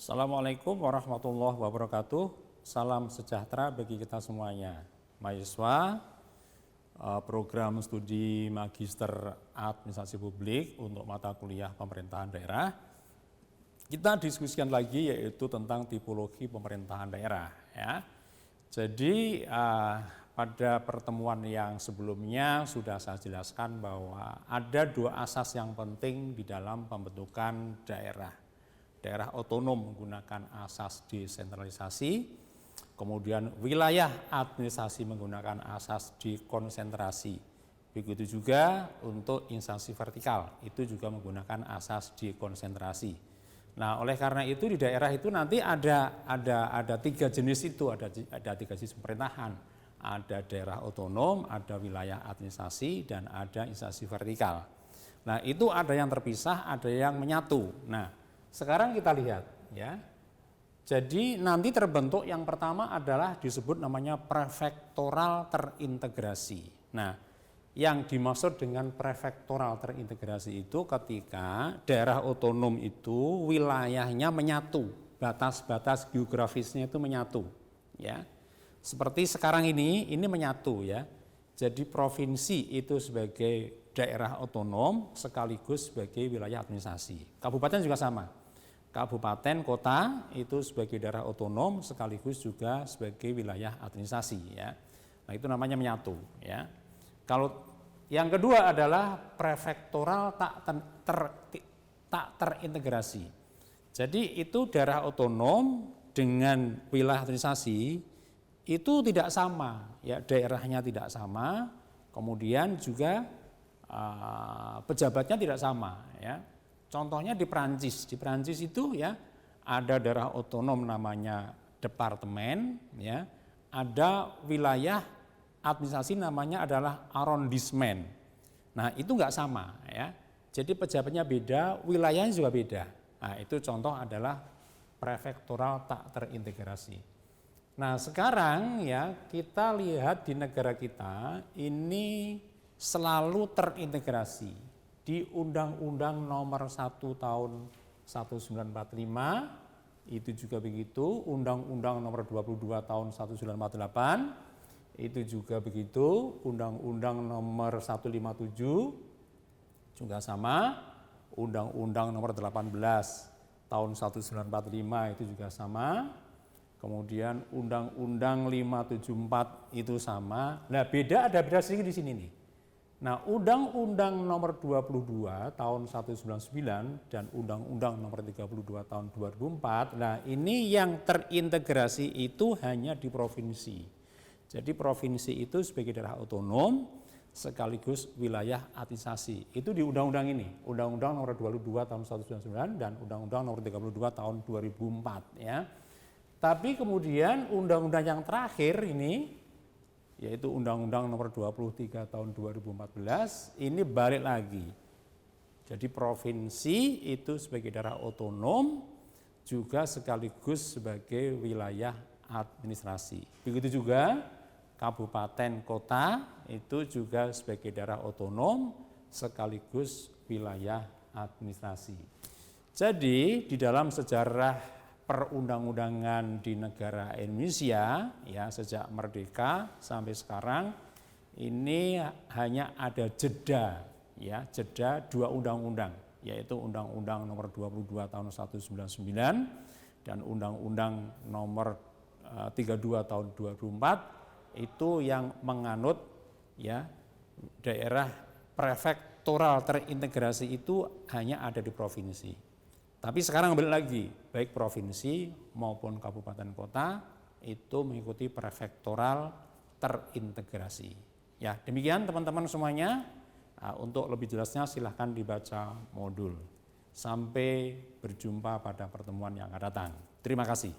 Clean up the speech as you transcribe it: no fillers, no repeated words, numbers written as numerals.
Assalamualaikum warahmatullahi wabarakatuh. Salam sejahtera bagi kita semuanya. Mahasiswa program studi Magister Administrasi Publik untuk mata kuliah pemerintahan daerah. Kita diskusikan lagi yaitu tentang tipologi pemerintahan daerah. Ya. Jadi pada pertemuan yang sebelumnya sudah saya jelaskan bahwa ada dua asas yang penting di dalam pembentukan daerah. Daerah otonom menggunakan asas desentralisasi, kemudian wilayah administrasi menggunakan asas dekonsentrasi. Begitu juga untuk instansi vertikal, itu juga menggunakan asas dekonsentrasi. Nah, oleh karena itu di daerah itu nanti ada tiga jenis itu, ada tiga jenis pemerintahan. Ada daerah otonom, ada wilayah administrasi, dan ada instansi vertikal. Nah, itu ada yang terpisah, ada yang menyatu. Nah, sekarang kita lihat ya. Jadi nanti terbentuk yang pertama adalah disebut namanya prefektoral terintegrasi. Nah, yang dimaksud dengan prefektoral terintegrasi itu ketika daerah otonom itu wilayahnya menyatu, batas-batas geografisnya itu menyatu, ya. Seperti sekarang ini menyatu ya. Jadi provinsi itu sebagai daerah otonom sekaligus sebagai wilayah administrasi. Kabupaten juga sama. Kabupaten, kota itu sebagai daerah otonom sekaligus juga sebagai wilayah administrasi ya. Nah, itu namanya menyatu ya. Kalau yang kedua adalah prefektoral tak terintegrasi. Jadi itu daerah otonom dengan wilayah administrasi itu tidak sama ya, daerahnya tidak sama, kemudian juga pejabatnya tidak sama ya. Contohnya di Perancis itu ya ada daerah otonom namanya departemen ya, ada wilayah administrasi namanya adalah arrondissement. Nah, itu enggak sama ya. Jadi pejabatnya beda, wilayahnya juga beda. Nah, itu contoh adalah prefektoral tak terintegrasi. Nah, sekarang ya kita lihat di negara kita ini selalu terintegrasi. Di Undang-Undang Nomor 1 Tahun 1945 itu juga begitu, Undang-Undang Nomor 22 Tahun 1948 itu juga begitu, Undang-Undang Nomor 157 juga sama, Undang-Undang Nomor 18 Tahun 1945 itu juga sama, kemudian Undang-Undang 574 itu sama. Nah, ada beda sedikit di sini nih. Nah, Undang-Undang Nomor 22 Tahun 1999 dan Undang-Undang Nomor 32 Tahun 2004, nah ini yang terintegrasi itu hanya di provinsi. Jadi provinsi itu sebagai daerah otonom sekaligus wilayah administrasi. Itu di undang-undang ini, Undang-Undang Nomor 22 Tahun 1999 dan Undang-Undang Nomor 32 Tahun 2004 ya. Tapi kemudian undang-undang yang terakhir ini yaitu Undang-Undang Nomor 23 Tahun 2014 ini balik lagi. Jadi provinsi itu sebagai daerah otonom juga sekaligus sebagai wilayah administrasi. Begitu juga kabupaten kota itu juga sebagai daerah otonom sekaligus wilayah administrasi. Jadi di dalam sejarah perundang-undangan di negara Indonesia ya sejak merdeka sampai sekarang ini hanya ada jeda dua undang-undang, yaitu Undang-Undang Nomor 22 Tahun 1999 dan Undang-Undang Nomor 32 Tahun 2004 itu yang menganut ya daerah prefektoral terintegrasi itu hanya ada di provinsi. Tapi sekarang balik lagi, baik provinsi maupun kabupaten kota itu mengikuti prefektoral terintegrasi. Ya, demikian teman-teman semuanya. Untuk lebih jelasnya silahkan dibaca modul. Sampai berjumpa pada pertemuan yang akan datang. Terima kasih.